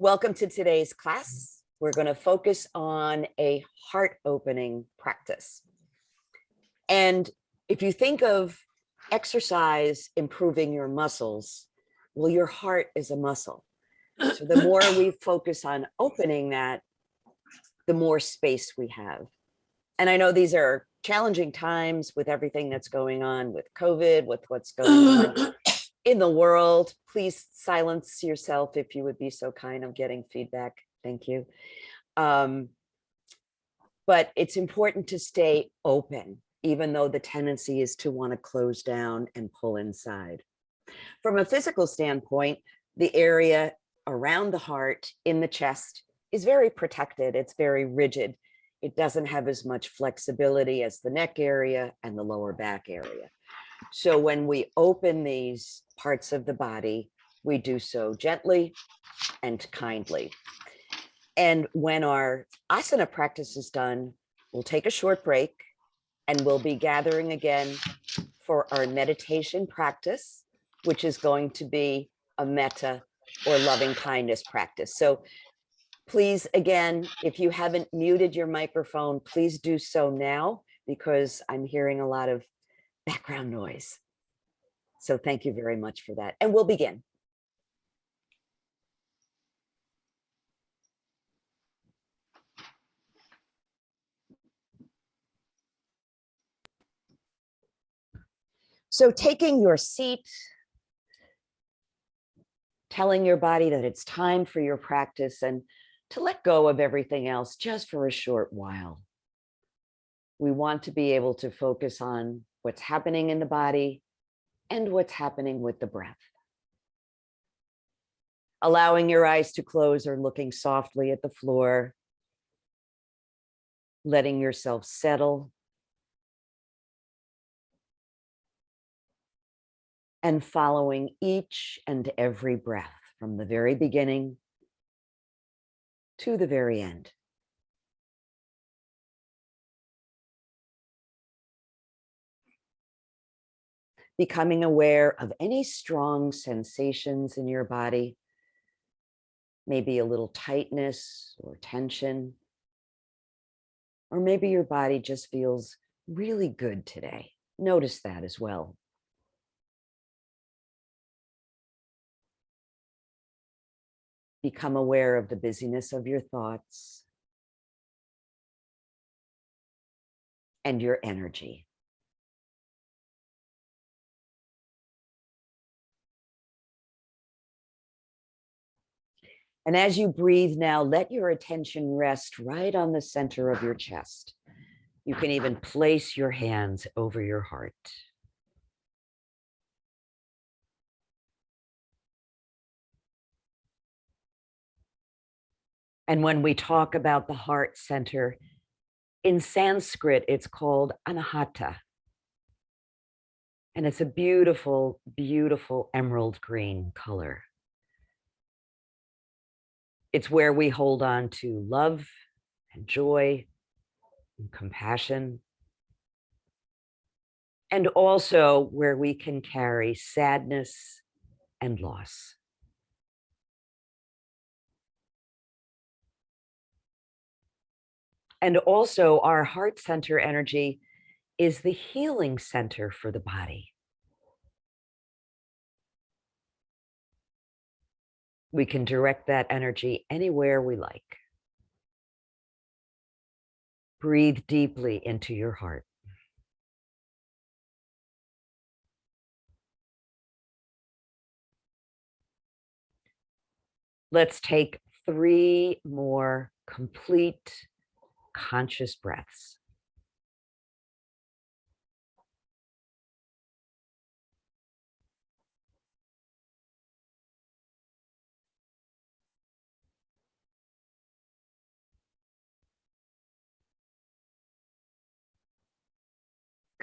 Welcome to today's class. We're going to focus on a heart opening practice. And if you think of exercise improving your muscles, well, your heart is a muscle. So the more we focus on opening that, the more space we have. And I know these are challenging times with everything that's going on with COVID, with what's going on in the world. Please silence yourself if you would be so kind. I'm getting feedback. Thank you. But it's important to stay open, even though the tendency is to want to close down and pull inside. From a physical standpoint, the area around the heart in the chest is very protected. It's very rigid. It doesn't have as much flexibility as the neck area and the lower back area. So when we open these parts of the body, we do so gently and kindly. And when our asana practice is done, we'll take a short break and we'll be gathering again for our meditation practice, which is going to be a metta or loving kindness practice. So please, again, if you haven't muted your microphone, please do so now, because I'm hearing a lot of background noise. So thank you very much for that. And we'll begin. So taking your seat, telling your body that it's time for your practice and to let go of everything else just for a short while. We want to be able to focus on what's happening in the body and what's happening with the breath. Allowing your eyes to close or looking softly at the floor, letting yourself settle, and following each and every breath from the very beginning to the very end. Becoming aware of any strong sensations in your body, maybe a little tightness or tension, or maybe your body just feels really good today. Notice that as well. Become aware of the busyness of your thoughts and your energy. And as you breathe now, let your attention rest right on the center of your chest. You can even place your hands over your heart. And when we talk about the heart center, in Sanskrit, it's called Anahata. And it's a beautiful, beautiful emerald green color. It's where we hold on to love and joy and compassion. And also where we can carry sadness and loss. And also our heart center energy is the healing center for the body. We can direct that energy anywhere we like. Breathe deeply into your heart. Let's take 3 more complete conscious breaths.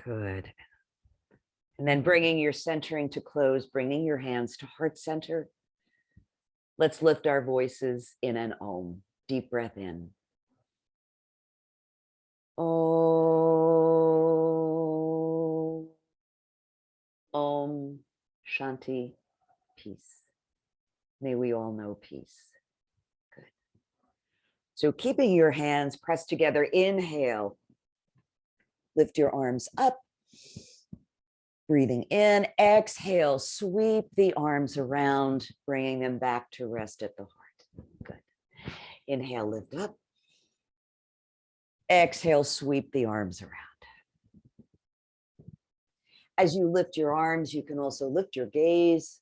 Good. And then bringing your centering to close, bringing your hands to heart center. Let's lift our voices in an Om. Deep breath in. Om. Om. Shanti. Peace. May we all know peace. So keeping your hands pressed together, inhale, lift your arms up, breathing in, exhale, sweep the arms around, bringing them back to rest at the heart. Good. Inhale, lift up. Exhale, sweep the arms around. As you lift your arms, you can also lift your gaze.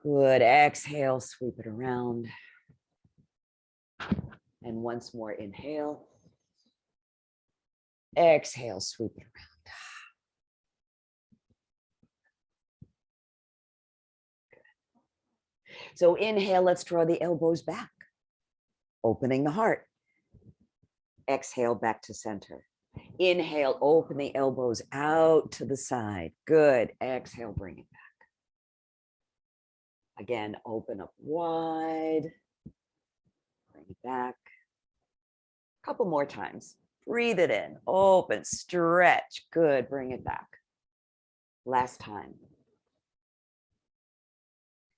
Good. Exhale, sweep it around. And once more, inhale. Exhale, sweep it around. Good. So inhale, let's draw the elbows back, opening the heart. Exhale, back to center. Inhale, open the elbows out to the side. Good. Exhale, bring it back. Again, open up wide. Bring it back. A couple more times. Breathe it in. Open, stretch. Good. Bring it back. Last time.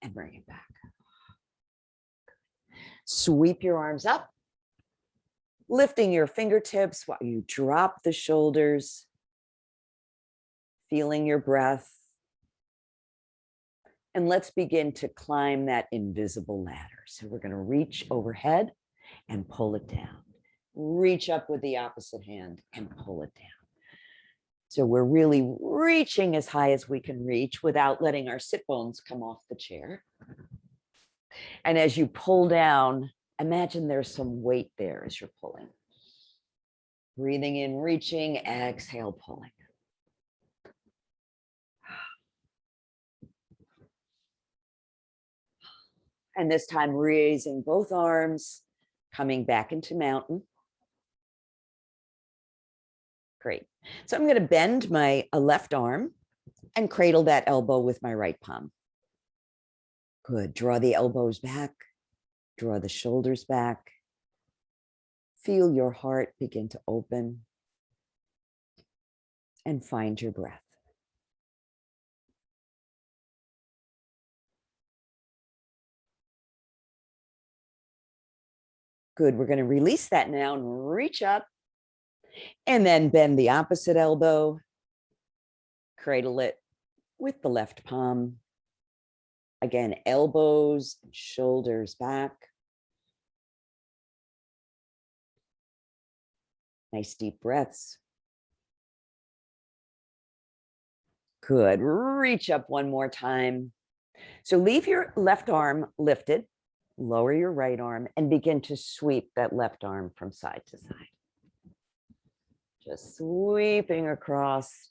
And bring it back. Sweep your arms up. Lifting your fingertips while you drop the shoulders. Feeling your breath. And let's begin to climb that invisible ladder. So we're going to reach overhead and pull it down. Reach up with the opposite hand and pull it down. So we're really reaching as high as we can reach without letting our sit bones come off the chair. And as you pull down, imagine there's some weight there as you're pulling. Breathing in, reaching, exhale, pulling. And this time, raising both arms, coming back into mountain. Great. So I'm going to bend my left arm and cradle that elbow with my right palm. Good. Draw the elbows back. Draw the shoulders back. Feel your heart begin to open. And find your breath. Good. We're going to release that now and reach up. And then bend the opposite elbow. Cradle it with the left palm. Again, elbows and shoulders back. Nice deep breaths. Good. Reach up one more time. So leave your left arm lifted, lower your right arm, and begin to sweep that left arm from side to side. Just sweeping across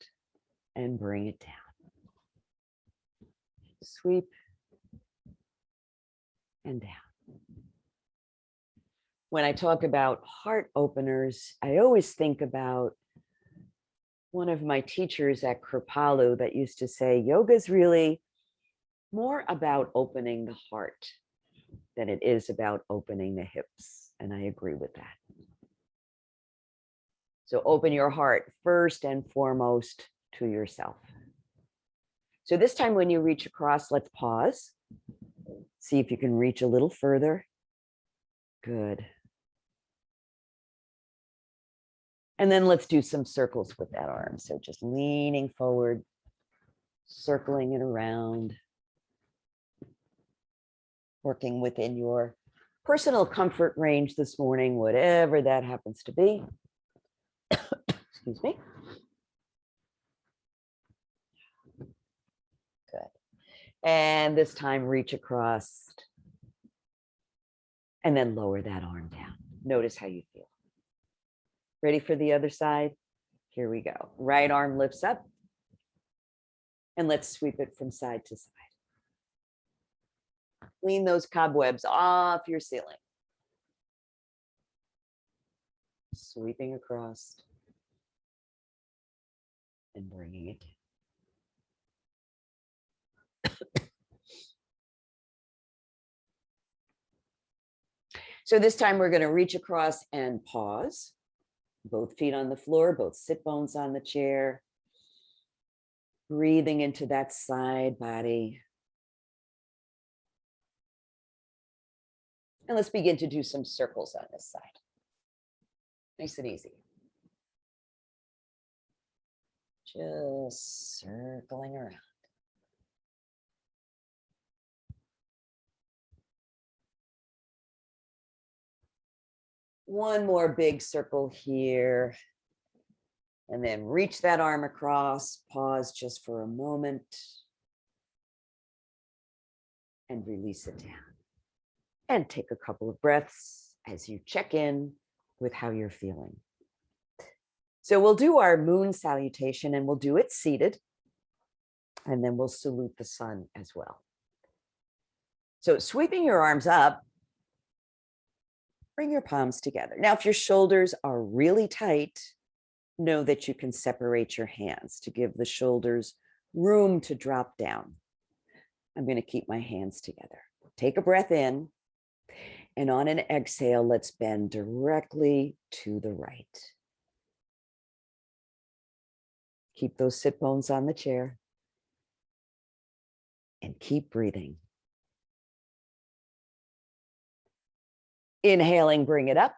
and bring it down. Sweep and down. When I talk about heart openers, I always think about one of my teachers at Kripalu that used to say, yoga is really more about opening the heart than it is about opening the hips. And I agree with that. So open your heart first and foremost to yourself. So this time when you reach across, let's pause. See if you can reach a little further. Good. And then let's do some circles with that arm. So just leaning forward, circling it around, working within your personal comfort range this morning, whatever that happens to be. Excuse me. Good. And this time, reach across and then lower that arm down. Notice how you feel. Ready for the other side? Here we go. Right arm lifts up. And let's sweep it from side to side. Clean those cobwebs off your ceiling. Sweeping across and bringing it down. So this time we're going to reach across and pause. Both feet on the floor, both sit bones on the chair. Breathing into that side body. And let's begin to do some circles on this side. Nice and easy. Just circling around. One more big circle here. And then reach that arm across, pause just for a moment. And release it down. And take a couple of breaths as you check in with how you're feeling. So we'll do our moon salutation and we'll do it seated. And then we'll salute the sun as well. So sweeping your arms up, bring your palms together. Now, if your shoulders are really tight, know that you can separate your hands to give the shoulders room to drop down. I'm going to keep my hands together. Take a breath in. And on an exhale, let's bend directly to the right. Keep those sit bones on the chair. And keep breathing. Inhaling, bring it up.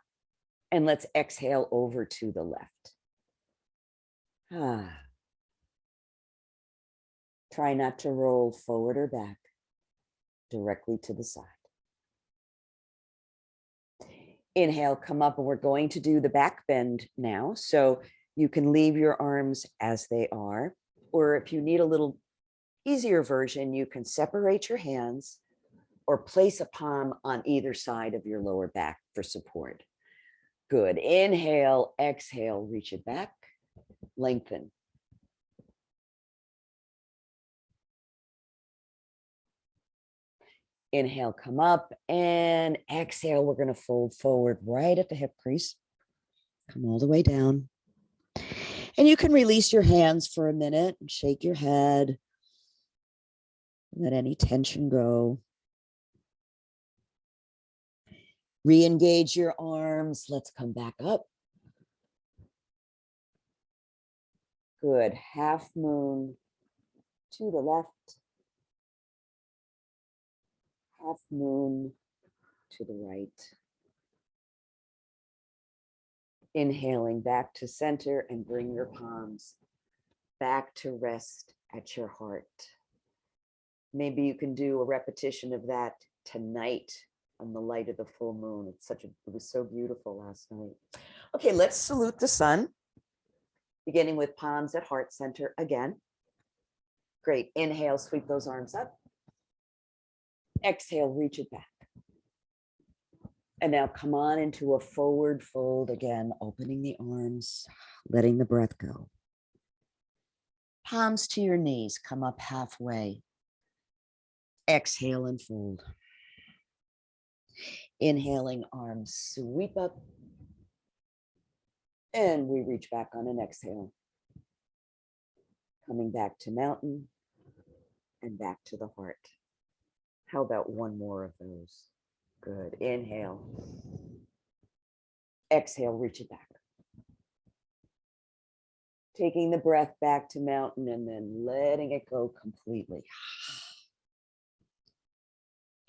And let's exhale over to the left. Try not to roll forward or back, directly to the side. Inhale, come up, and we're going to do the back bend now. So you can leave your arms as they are, or if you need a little easier version, you can separate your hands or place a palm on either side of your lower back for support. Good. Inhale, exhale, reach it back, lengthen. Inhale, come up, and exhale, we're going to fold forward right at the hip crease. Come all the way down. And you can release your hands for a minute and shake your head. Let any tension go. Re-engage your arms. Let's come back up. Good. Half moon to the left. Half moon to the right. Inhaling back to center and bring your palms back to rest at your heart. Maybe you can do a repetition of that tonight on the light of the full moon. It was so beautiful last night. Okay, let's salute the sun, beginning with palms at heart center again. Great. Inhale, sweep those arms up. Exhale, reach it back. And now come on into a forward fold again, opening the arms, letting the breath go. Palms to your knees, come up halfway. Exhale and fold. Inhaling, arms sweep up. And we reach back on an exhale. Coming back to mountain and back to the heart. How about one more of those? Good. Inhale. Exhale, reach it back. Taking the breath back to mountain and then letting it go completely.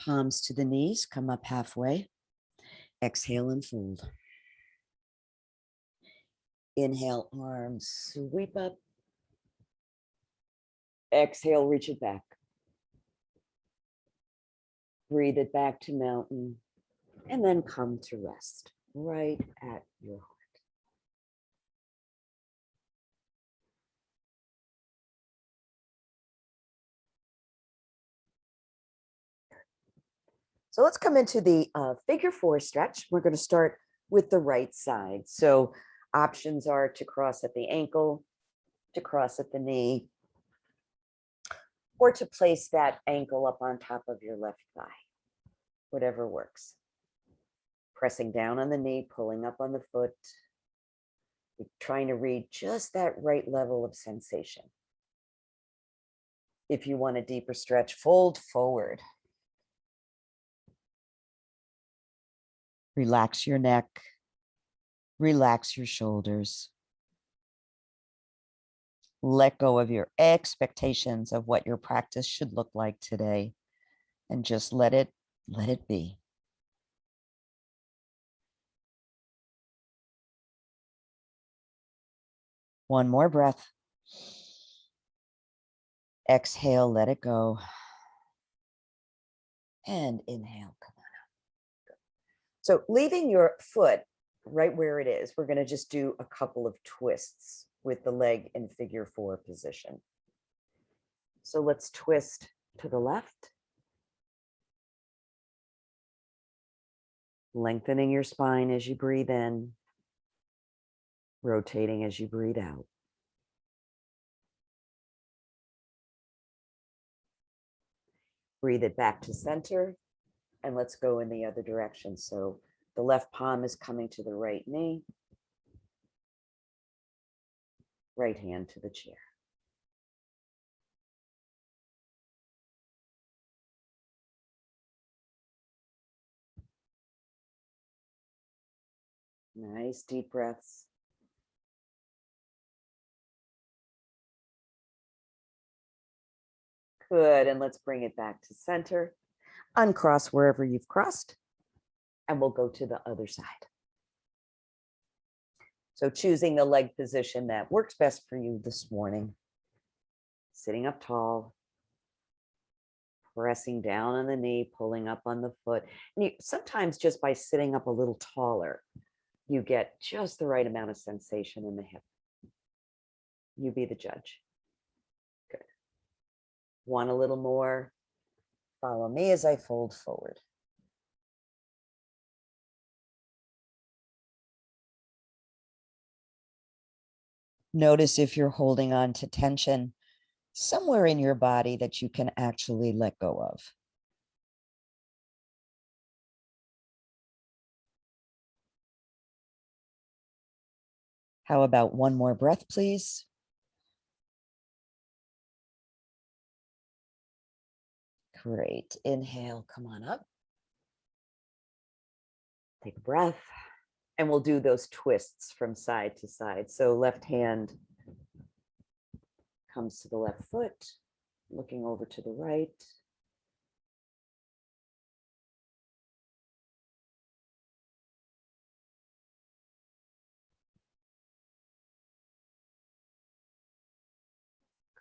Palms to the knees, come up halfway. Exhale and fold. Inhale, arms sweep up. Exhale, reach it back. Breathe it back to mountain and then come to rest right at your heart. So let's come into the figure four stretch. We're going to start with the right side. So options are to cross at the ankle, to cross at the knee, or to place that ankle up on top of your left thigh, whatever works. Pressing down on the knee, pulling up on the foot, trying to read just that right level of sensation. If you want a deeper stretch, fold forward. Relax your neck, relax your shoulders. Let go of your expectations of what your practice should look like today and just let it be. One more breath. Exhale, let it go. And inhale, come on up. So leaving your foot right where it is, we're going to just do a couple of twists with the leg in figure 4 position. So let's twist to the left. Lengthening your spine as you breathe in, rotating as you breathe out. Breathe it back to center, and let's go in the other direction. So the left palm is coming to the right knee, right hand to the chair. Nice deep breaths. Good, and let's bring it back to center. Uncross wherever you've crossed, and we'll go to the other side. So choosing the leg position that works best for you this morning. Sitting up tall, pressing down on the knee, pulling up on the foot. And sometimes just by sitting up a little taller, you get just the right amount of sensation in the hip. You be the judge. Good. Want a little more? Follow me as I fold forward. Notice if you're holding on to tension somewhere in your body that you can actually let go of. How about one more breath, please? Great. Inhale, come on up. Take a breath. And we'll do those twists from side to side. So left hand comes to the left foot, looking over to the right.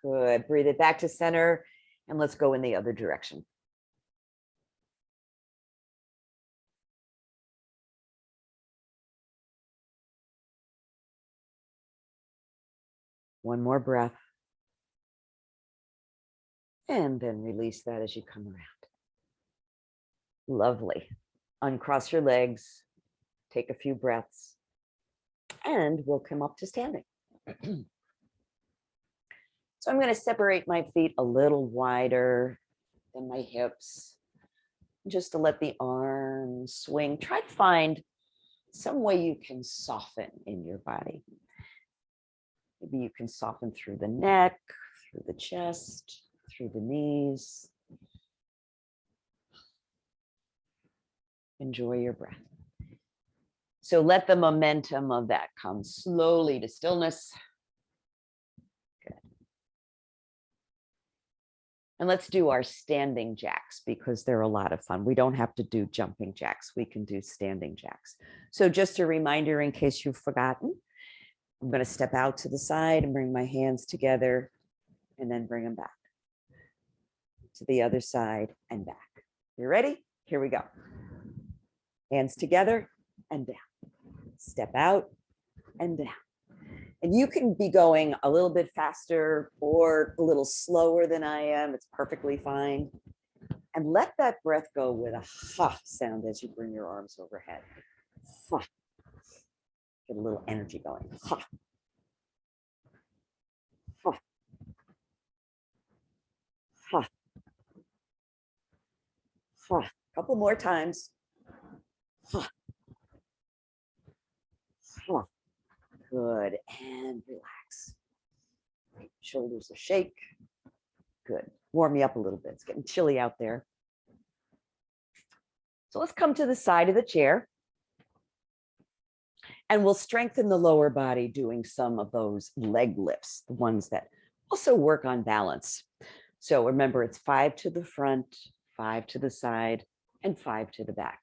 Good. Breathe it back to center, and let's go in the other direction. One more breath. And then release that as you come around. Lovely. Uncross your legs, take a few breaths, and we'll come up to standing. So I'm going to separate my feet a little wider than my hips, just to let the arms swing. Try to find some way you can soften in your body. Maybe you can soften through the neck, through the chest, through the knees. Enjoy your breath. So let the momentum of that come slowly to stillness. Good. And let's do our standing jacks because they're a lot of fun. We don't have to do jumping jacks. We can do standing jacks. So just a reminder in case you've forgotten, I'm going to step out to the side and bring my hands together and then bring them back to the other side and back. You ready? Here we go. Hands together and down. Step out and down. And you can be going a little bit faster or a little slower than I am. It's perfectly fine. And let that breath go with a ha sound as you bring your arms overhead. Ha. Get a little energy going. Ha. Ha. Ha. Ha. Couple more times. Ha. Ha. Good. And relax. Shoulders a shake. Good. Warm you up a little bit. It's getting chilly out there. So let's come to the side of the chair. And we'll strengthen the lower body doing some of those leg lifts, the ones that also work on balance. So remember, it's 5 to the front, 5 to the side, and 5 to the back.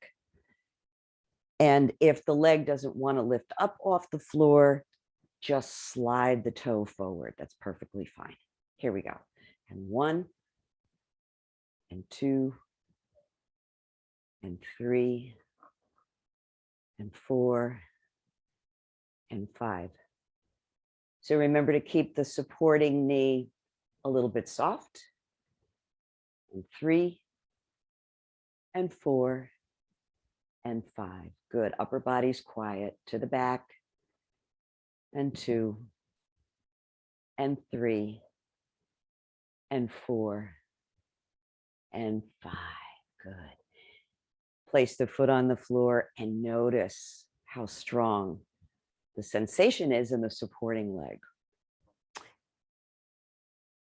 And if the leg doesn't want to lift up off the floor, just slide the toe forward. That's perfectly fine. Here we go. And 1 and 2 and 3 and 4 and 5. So remember to keep the supporting knee a little bit soft. And 3 and 4 and 5. Good. Upper body's quiet. To the back. And 2 and 3 and 4 and 5. Good. Place the foot on the floor and notice how strong the sensation is in the supporting leg.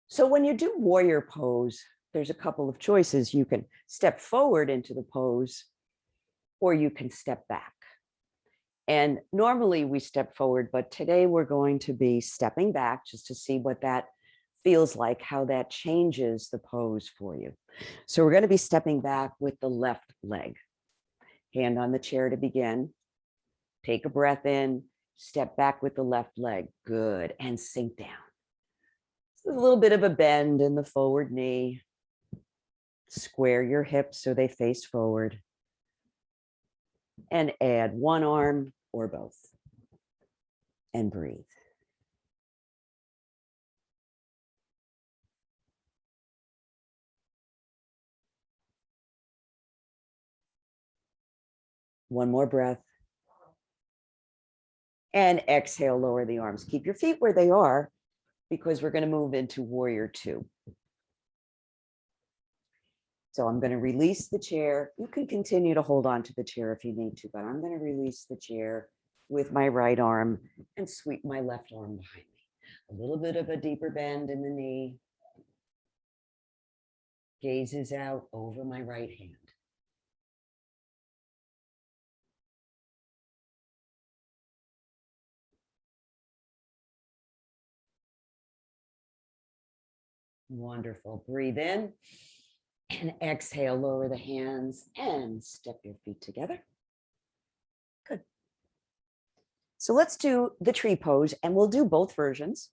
So when you do warrior pose, there's a couple of choices. You can step forward into the pose, or you can step back. And normally we step forward, but today we're going to be stepping back just to see what that feels like, how that changes the pose for you. So we're going to be stepping back with the left leg. Hand on the chair to begin. Take a breath in, step back with the left leg. Good. And sink down. A little bit of a bend in the forward knee. Square your hips so they face forward. And add one arm or both. And breathe. One more breath. And exhale, lower the arms. Keep your feet where they are because we're going to move into warrior 2. So I'm going to release the chair. You can continue to hold on to the chair if you need to, but I'm going to release the chair with my right arm and sweep my left arm behind me. A little bit of a deeper bend in the knee. Gazes out over my right hand. Wonderful. Breathe in and exhale, lower the hands and step your feet together. Good. So let's do the tree pose, and we'll do both versions.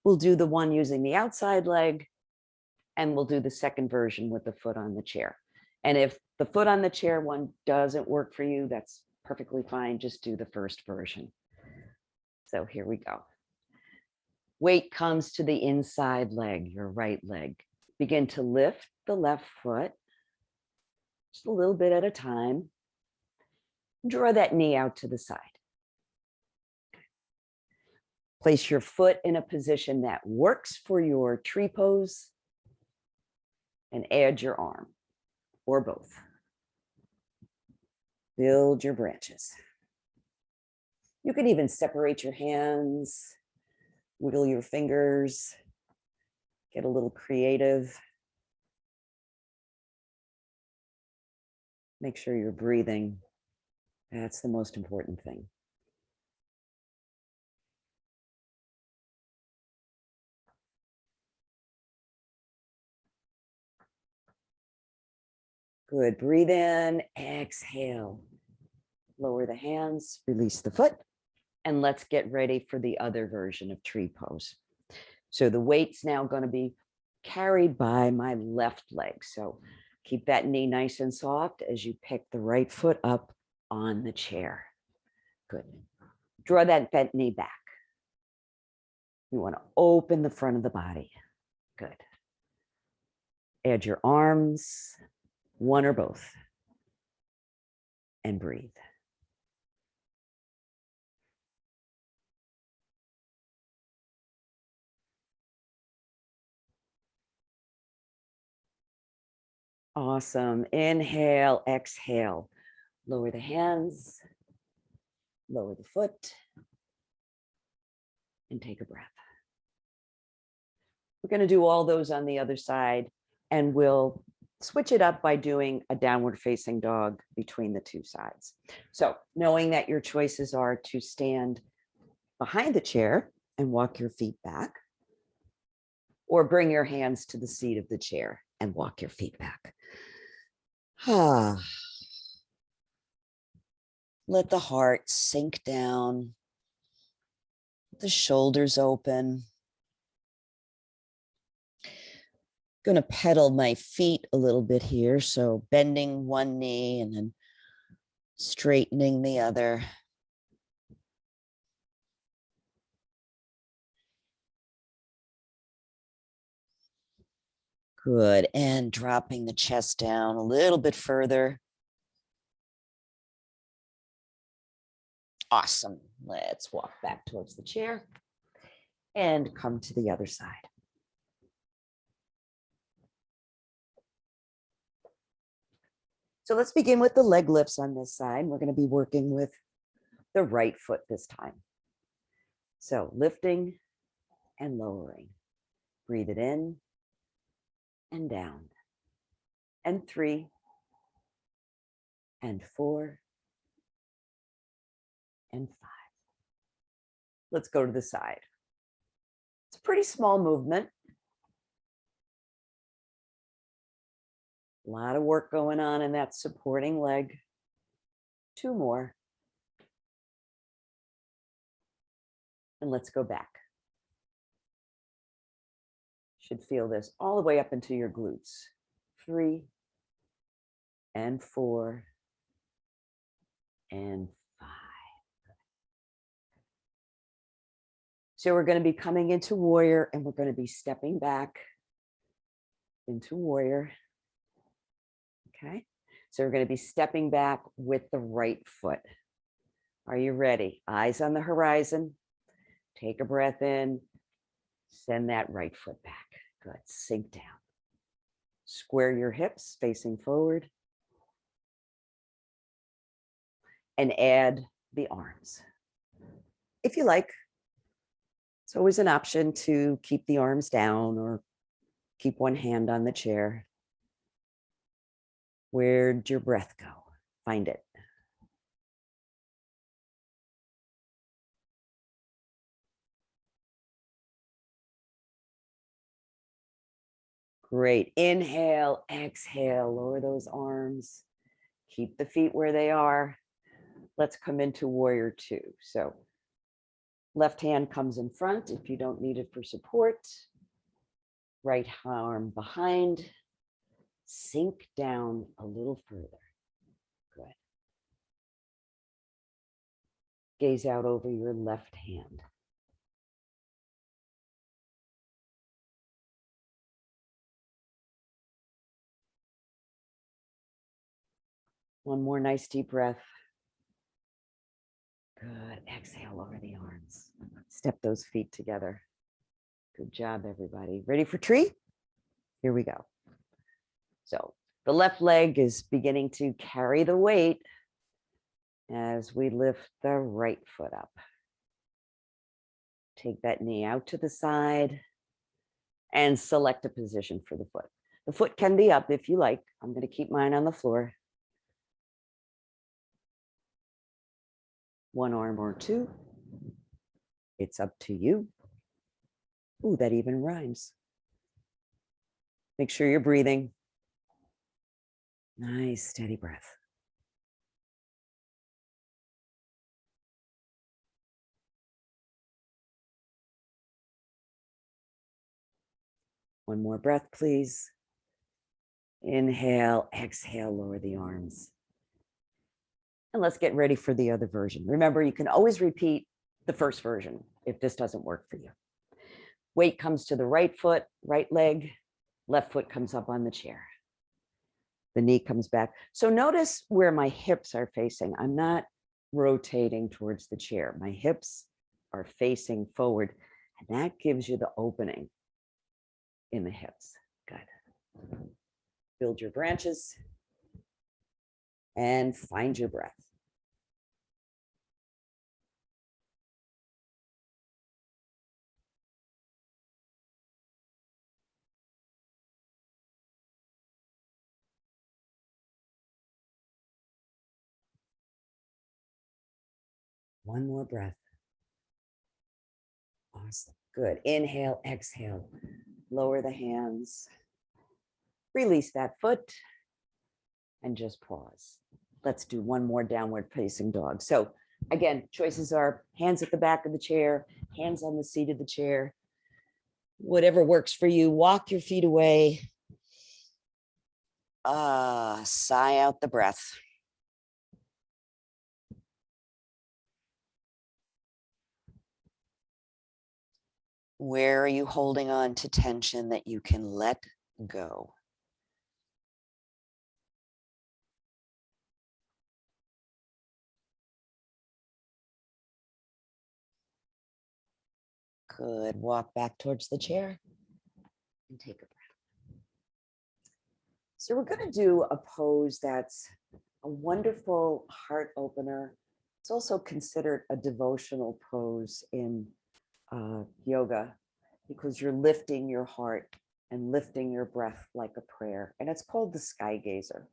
We'll do the one using the outside leg, and we'll do the second version with the foot on the chair. And if the foot on the chair one doesn't work for you, that's perfectly fine. Just do the first version. So here we go. Weight comes to the inside leg, your right leg. Begin to lift the left foot, just a little bit at a time. Draw that knee out to the side. Place your foot in a position that works for your tree pose and add your arm or both. Build your branches. You can even separate your hands, wiggle your fingers, get a little creative. Make sure you're breathing. That's the most important thing. Good. Breathe in, exhale. Lower the hands, release the foot, and let's get ready for the other version of tree pose. So the weight's now going to be carried by my left leg. So keep that knee nice and soft as you pick the right foot up on the chair. Good. Draw that bent knee back. You want to open the front of the body. Good. Add your arms, one or both, and breathe. Awesome. Inhale, exhale. Lower the hands, lower the foot, and take a breath. We're going to do all those on the other side, and we'll switch it up by doing a downward facing dog between the two sides. So knowing that your choices are to stand behind the chair and walk your feet back, or bring your hands to the seat of the chair and walk your feet back. Let the heart sink down. The shoulders open. Going to pedal my feet a little bit here. So bending one knee and then straightening the other. Good. And dropping the chest down a little bit further. Awesome. Let's walk back towards the chair and come to the other side. So let's begin with the leg lifts on this side. We're going to be working with the right foot this time. So lifting and lowering. Breathe it in and down. And 3 and 4 and 5. Let's go to the side. It's a pretty small movement. A lot of work going on in that supporting leg. 2 more. And let's go back. Should feel this all the way up into your glutes. 3 and 4 and 5. So we're going to be coming into warrior and we're going to be stepping back into warrior. Okay, so we're going to be stepping back with the right foot. Are you ready? Eyes on the horizon. Take a breath in. Send that right foot back. Good. Sink down. Square your hips facing forward. And add the arms. If you like, it's always an option to keep the arms down or keep one hand on the chair. Where'd your breath go? Find it. Great. Inhale, exhale, lower those arms. Keep the feet where they are. Let's come into warrior 2. So left hand comes in front if you don't need it for support. Right arm behind. Sink down a little further. Good. Gaze out over your left hand. One more nice deep breath. Good. Exhale over the arms. Step those feet together. Good job, everybody. Ready for tree? Here we go. So the left leg is beginning to carry the weight as we lift the right foot up. Take that knee out to the side and select a position for the foot. The foot can be up if you like. I'm going to keep mine on the floor. One arm or 2. It's up to you. Ooh, that even rhymes. Make sure you're breathing. Nice, steady breath. One more breath, please. Inhale, exhale, lower the arms. And let's get ready for the other version. Remember, you can always repeat the first version if this doesn't work for you. Weight comes to the right foot, right leg, left foot comes up on the chair. The knee comes back. So notice where my hips are facing. I'm not rotating towards the chair. My hips are facing forward, and that gives you the opening in the hips. Good. Build your branches and find your breath. One more breath. Awesome. Good. Inhale, exhale. Lower the hands. Release that foot and just pause. Let's do one more downward facing dog. So again, choices are hands at the back of the chair, hands on the seat of the chair, whatever works for you. Walk your feet away. Sigh out the breath. Where are you holding on to tension that you can let go? Good. Walk back towards the chair and take a breath. So we're going to do a pose that's a wonderful heart opener. It's also considered a devotional pose in yoga, because you're lifting your heart and lifting your breath like a prayer. And it's called the sky gazer.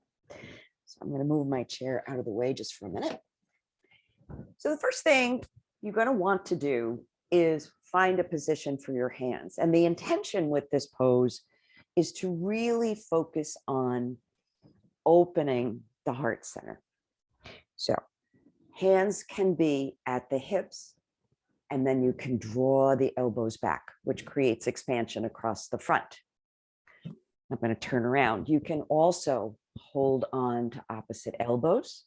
So I'm going to move my chair out of the way just for a minute. So the first thing you're going to want to do is find a position for your hands. And the intention with this pose is to really focus on opening the heart center. So hands can be at the hips, and then you can draw the elbows back, which creates expansion across the front. I'm going to turn around. You can also hold on to opposite elbows,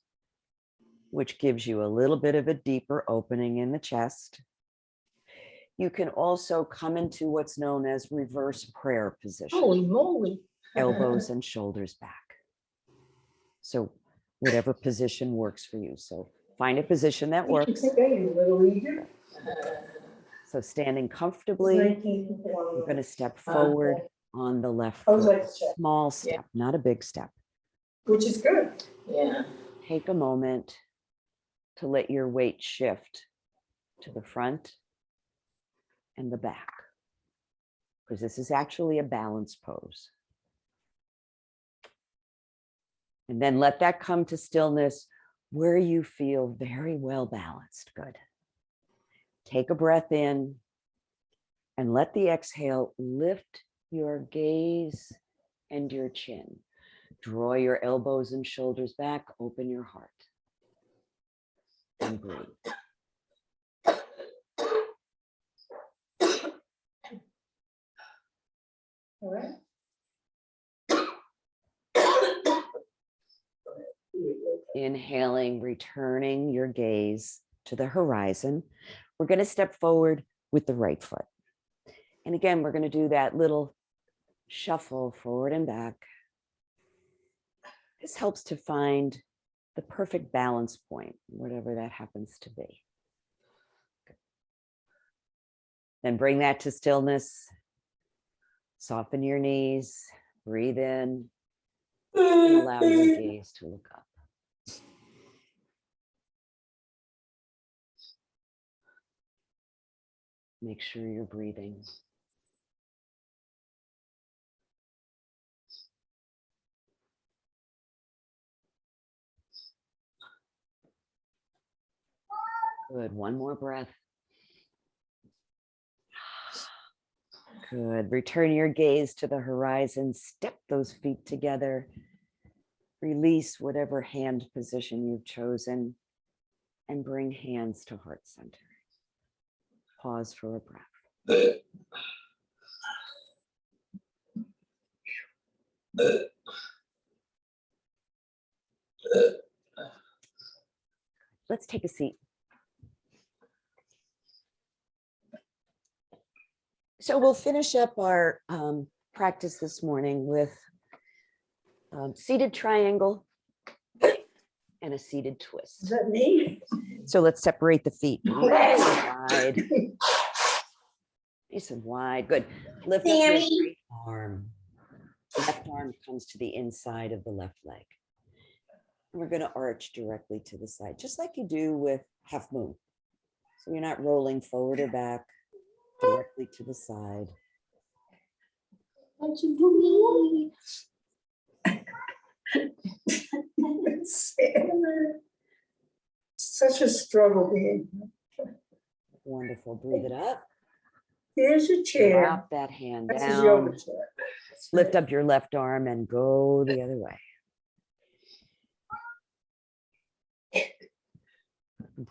which gives you a little bit of a deeper opening in the chest. You can also come into what's known as reverse prayer position. Holy moly. Elbows and shoulders back. So whatever position works for you. So find a position that works. So standing comfortably, we're going to step forward on the left foot. Small step, not a big step. Which is good. Yeah. Take a moment to let your weight shift to the front and the back, because this is actually a balance pose. And then let that come to stillness where you feel very well balanced. Good. Take a breath in and let the exhale lift your gaze and your chin. Draw your elbows and shoulders back, open your heart, and breathe. All right. Inhaling, returning your gaze to the horizon. We're going to step forward with the right foot. And again, we're going to do that little shuffle forward and back. This helps to find the perfect balance point, whatever that happens to be. Good. Then bring that to stillness. Soften your knees, breathe in, and allow your gaze to look up. Make sure you're breathing. Good. One more breath. Good. Return your gaze to the horizon. Step those feet together. Release whatever hand position you've chosen and bring hands to heart center. Pause for a breath. Let's take a seat. So we'll finish up our practice this morning with seated triangle and a seated twist. Is that me? So let's separate the feet wide. Nice and wide. Good. Lift up your right arm. Left arm comes to the inside of the left leg. And we're going to arch directly to the side, just like you do with half moon. So you're not rolling forward or back, directly to the side. What you do me? Such a struggle being. Wonderful. Breathe it up. Here's your chair. Drop that hand That's his yoga down. chair. Lift up your left arm and go the other way.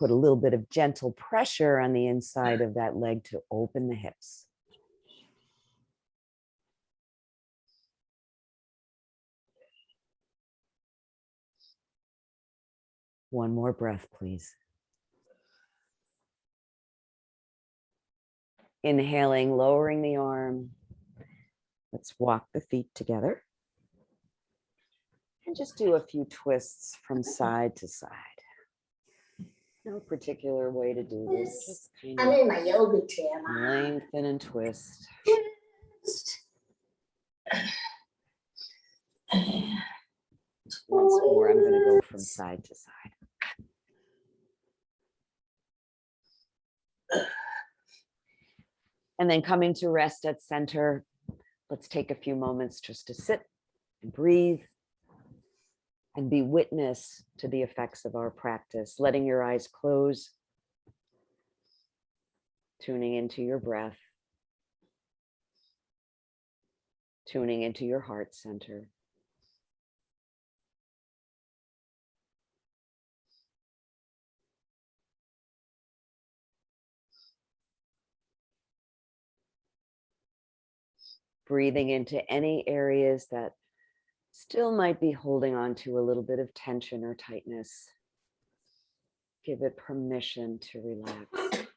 put a little bit of gentle pressure on the inside of that leg to open the hips. One more breath, please. Inhaling, lowering the arm. Let's walk the feet together. And just do a few twists from side to side. No particular way to do this. Just kind I'm of in my yoga chair, Mom. lengthen and twist. Once more, I'm going to go from side to side. And then coming to rest at center, let's take a few moments just to sit and breathe and be witness to the effects of our practice, letting your eyes close, tuning into your breath, tuning into your heart center. Breathing into any areas that still might be holding on to a little bit of tension or tightness. Give it permission to relax.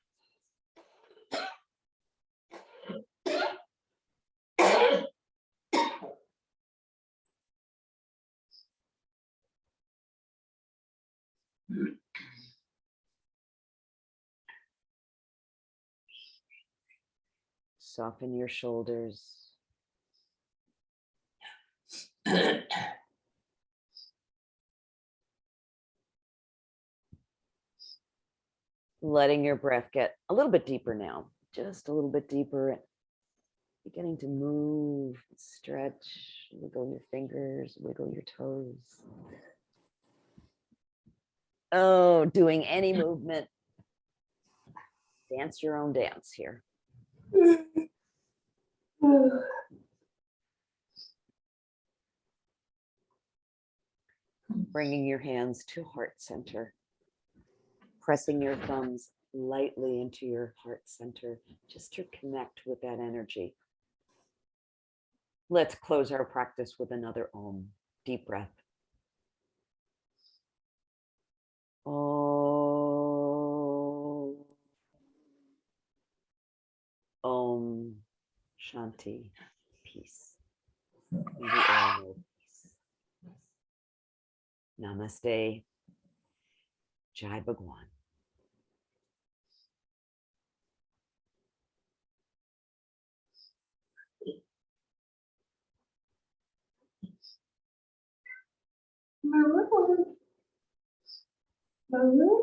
Soften your shoulders. Letting your breath get a little bit deeper now, just a little bit deeper. Beginning to move, stretch, wiggle your fingers, wiggle your toes. Oh, doing any movement. Dance your own dance here. Bringing your hands to heart center. Pressing your thumbs lightly into your heart center, just to connect with that energy. Let's close our practice with another Om. Deep breath. Om. Om. Shanti. Peace. And we all know peace. Namaste. Jai Bhagwan. Maroon. Maroon.